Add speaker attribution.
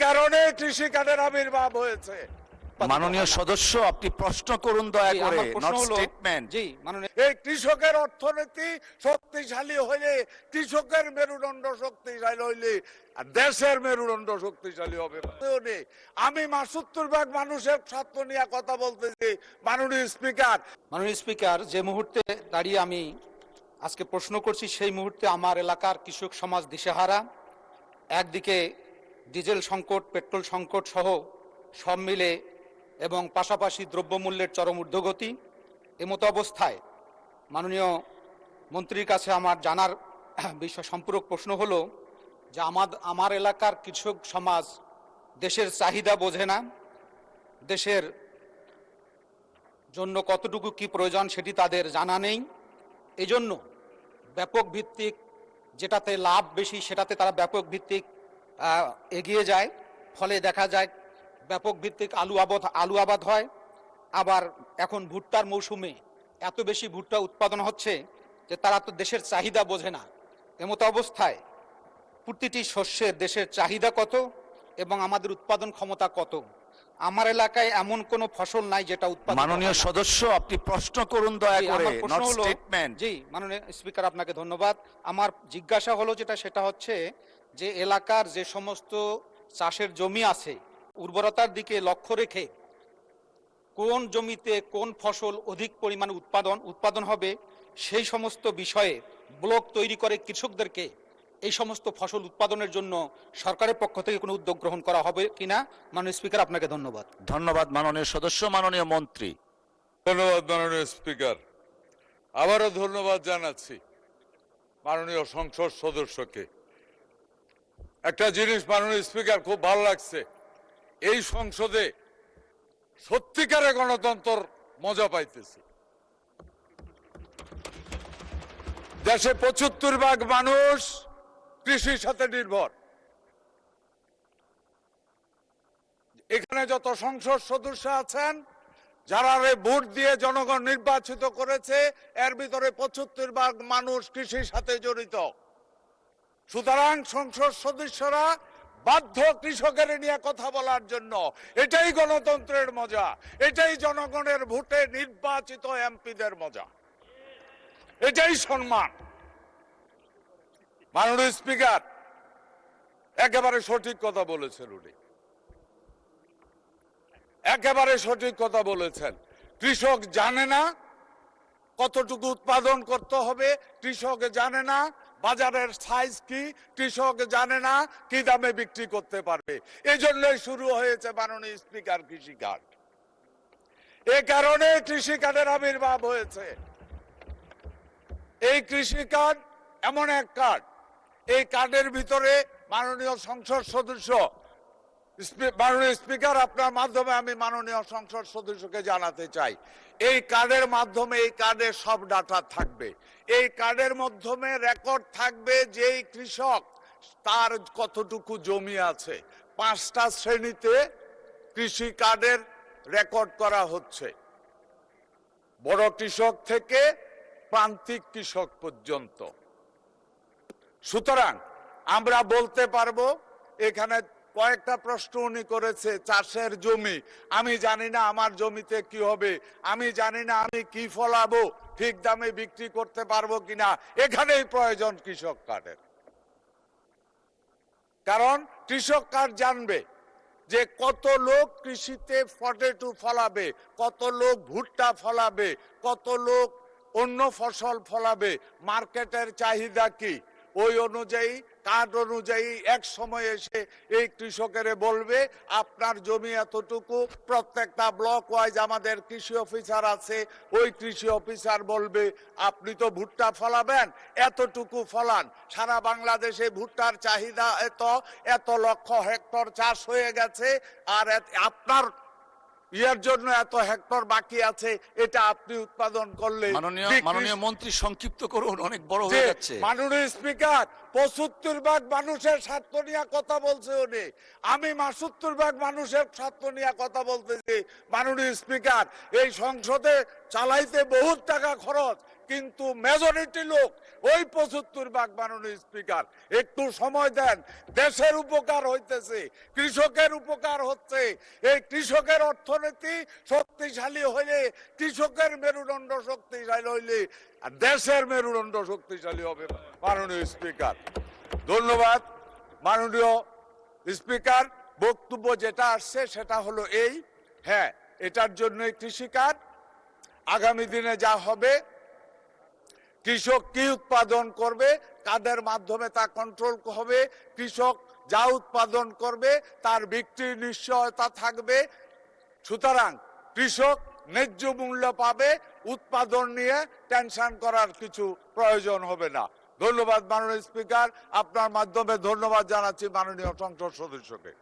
Speaker 1: কারণে কৃষি কার্ডের আবির্ভাব হয়েছে।
Speaker 2: মাননীয় সদস্য, আপনি প্রশ্ন করুন দয়া করে, নট স্টেটমেন্ট।
Speaker 3: জি মাননীয়,
Speaker 1: এই কৃষকের অর্থনীতি শক্তিশালী হইলে, কৃষকের মেরুদণ্ড শক্তিশালী হইলে আর দেশের মেরুদণ্ড শক্তিশালী হবে। আমি ৭২ ভাগ মানুষের স্বার্থ নিয়ে কথা বলতেছি মাননীয় স্পিকার।
Speaker 3: মাননীয় স্পিকার, যে মুহূর্তে দাঁড়িয়ে আমি আজকে প্রশ্ন করছি সেই মুহূর্তে আমার এলাকার কৃষক সমাজ দিশেহারা। একদিকে ডিজেল সংকট, পেট্রোল সংকট সহ সব মিলে এবং পাশাপাশি দ্রব্যমূল্যের চরম ঊর্ধ্বগতি। এমতো অবস্থায় মাননীয় মন্ত্রীর কাছে আমার জানার বিষয় সম্পূরক প্রশ্ন হলো যে আমার এলাকার কৃষক সমাজ দেশের চাহিদা বোঝে না, দেশের জন্য কতটুকু কি প্রয়োজন সেটি তাদের জানা নেই। এজন্য ব্যাপক ভিত্তিক যেটাতে লাভ বেশি সেটাতে তারা ব্যাপক ভিত্তিক এগিয়ে যায়। ফলে দেখা যায় ব্যাপক ভিত্তিক আলু আবাদ হয়। আবার এখন ভুট্টার মৌসুমে এত বেশি ভুট্টা উৎপাদন হচ্ছে যে তারা তো দেশের চাহিদা বোঝে না। এমতো অবস্থায় প্রতিটি শস্যের দেশের চাহিদা কত এবং আমাদের উৎপাদন ক্ষমতা কত? আমার এলাকায় এমন কোনো ফসল নাই যেটা উৎপাদন।
Speaker 2: মাননীয় সদস্য, আপনি প্রশ্ন করুন দয়া করে, নট স্টেটমেন্ট।
Speaker 3: জি মাননীয় স্পিকার, আপনাকে ধন্যবাদ। আমার জিজ্ঞাসা হলো সেটা হচ্ছে যে এলাকার যে সমস্ত চাষের জমি আছে উর্বরতার দিকে লক্ষ্য রেখে কোন জমিতে কোন ফসল অধিক পরিমাণে উৎপাদন হবে সেই সমস্ত বিষয়ে ব্লক তৈরি করে কৃষকদেরকে এই সমস্ত ফসল উৎপাদনের জন্য সরকারের পক্ষ থেকে কোনো উদ্যোগ গ্রহণ করা হবে কিনা? মাননীয় স্পিকার, আপনাকে ধন্যবাদ।
Speaker 2: ধন্যবাদ মাননীয় সদস্য। মাননীয় মন্ত্রী।
Speaker 1: ধন্যবাদ মাননীয় স্পিকার। আবারও ধন্যবাদ জানাচ্ছি মাননীয় সংসদ সদস্যকে। একটা জিনিস মাননীয় স্পিকার খুব ভালো লাগছে, এই সংসদে সত্যিকারে গণতন্ত্র মজা পাইতেছি। দেশে ৭৫ ভাগ মানুষ কৃষির সাথে নির্ভর। এখানে যত সংসদ সদস্য আছেন যারা ভোট দিয়ে জনগণ নির্বাচিত করেছে এর ভিতরে ৭৫ ভাগ মানুষ কৃষির সাথে জড়িত। সুতরাং সংসদ সদস্যরা বাধ্য কৃষকের নিয়ে কথা বলার জন্য। এটাই গণতন্ত্রের মজা, এটাই জনগণের ভোটে নির্বাচিত এমপিদের মজা, এটাই সম্মান। মাননীয় স্পিকার একেবারে সঠিক কথা বলেছেন, উনি একেবারে সঠিক কথা বলেছেন। কৃষক জানে না কতটুকু উৎপাদন করতে হবে, কৃষক জানে না বাজারের সাইজ কি, কৃষক জানে না কি দামে বিক্রি করতে পারবে। এই জন্যই শুরু হয়েছে মাননীয় স্পিকার কৃষি কার্ড। এ কারণে কৃষি কার্ডের আবির্ভাব হয়েছে। এই কৃষি কার্ড এমন এক কার্ড, এই কার্ডের ভিতরে মাননীয় সংসদ সদস্য, মাননীয় স্পিকার আপনার মাধ্যমে আমি মাননীয় সংসদ সদস্যকে জানাতে চাই, এই কার্ডের মাধ্যমে এই কার্ডের সব ডাটা থাকবে। এই কার্ডের মাধ্যমে রেকর্ড থাকবে যে এই কৃষক তার কতটুকু জমি আছে। 5টা শ্রেণীতে কৃষি কার্ডের রেকর্ড করা হচ্ছে, বড় কৃষক থেকে প্রান্তিক কৃষক পর্যন্ত। সুতরাং আমরা বলতে পারবো, এখানে কয়েকটা প্রশ্ন উনি করেছে, চাষের জমি, আমি জানি না আমার জমিতে কি হবে, আমি জানি না আমি কি ফলাবো, ঠিক দামে বিক্রি করতে পারবো কিনা। এখানেই প্রয়োজন কৃষক কার্ডের। কারণ কৃষক কার্ড জানবে যে কত লোক কৃষিতে পটেটো ফলাবে, কত লোক ভুট্টা ফলাবে, কত লোক অন্য ফসল ফলাবে, মার্কেটের চাহিদা কি। ওই অনুযায়ী কার্ড অনুযায়ী এক সময় এসে এই কৃষকের বলবে আপনার জমি এতটুকু। প্রত্যেকটা ব্লক ওয়াইজ আমাদের কৃষি অফিসার আছে, ওই কৃষি অফিসার বলবে আপনি তো ভুট্টা ফলাবেন, এতটুকু ফলান। সারা বাংলাদেশে ভুট্টার চাহিদা এত লক্ষ হেক্টর চাষ হয়ে গেছে, আর আপনার ইয়ার জন্য এত হেক্টর বাকি আছে, এটা আপনি উৎপাদন করলে।
Speaker 2: মাননীয় মন্ত্রী সংক্ষিপ্ত করুন, অনেক বড় হয়ে যাচ্ছে।
Speaker 1: মাননীয় স্পিকার ৭৫ ভাগ মানুষের স্বার্থ নিয়ে কথা বলছে উনি, আমি ৭২ ভাগ মানুষের স্বার্থ নিয়ে কথা বলতেছি। মাননীয় স্পিকার এই সংসদে চালাইতে বহুত টাকা খরচ, কিন্তু মেজরিটি লোক ওই 75 মাননীয় স্পিকার। একটু সময় দেন, দেশের উপকার হইতেছে, কৃষকের উপকার হচ্ছে। এই কৃষকের অর্থনীতি শক্তিশালী হইলে, কৃষকের মেরুদণ্ড শক্তিশালী হইলে দেশের মেরুদণ্ড শক্তিশালী হবে মাননীয় স্পিকার। ধন্যবাদ মাননীয় স্পিকার। বক্তব্য যেটা আসছে সেটা হলো এই, হ্যাঁ এটার জন্য কৃষিকাজ আগামী দিনে যা হবে, কৃষক কি উৎপাদন করবে, কাদের মাধ্যমে তা কন্ট্রোল হবে, কৃষক যা উৎপাদন করবে তার বিক্রির নিশ্চয়তা থাকবে। সুতরাং কৃষক ন্যায্য মূল্য পাবে, উৎপাদন নিয়ে টেনশন করার কিছু প্রয়োজন হবে না। ধন্যবাদ মাননীয় স্পিকার। আপনার মাধ্যমে ধন্যবাদ জানাচ্ছি মাননীয় সংসদ সদস্যকে।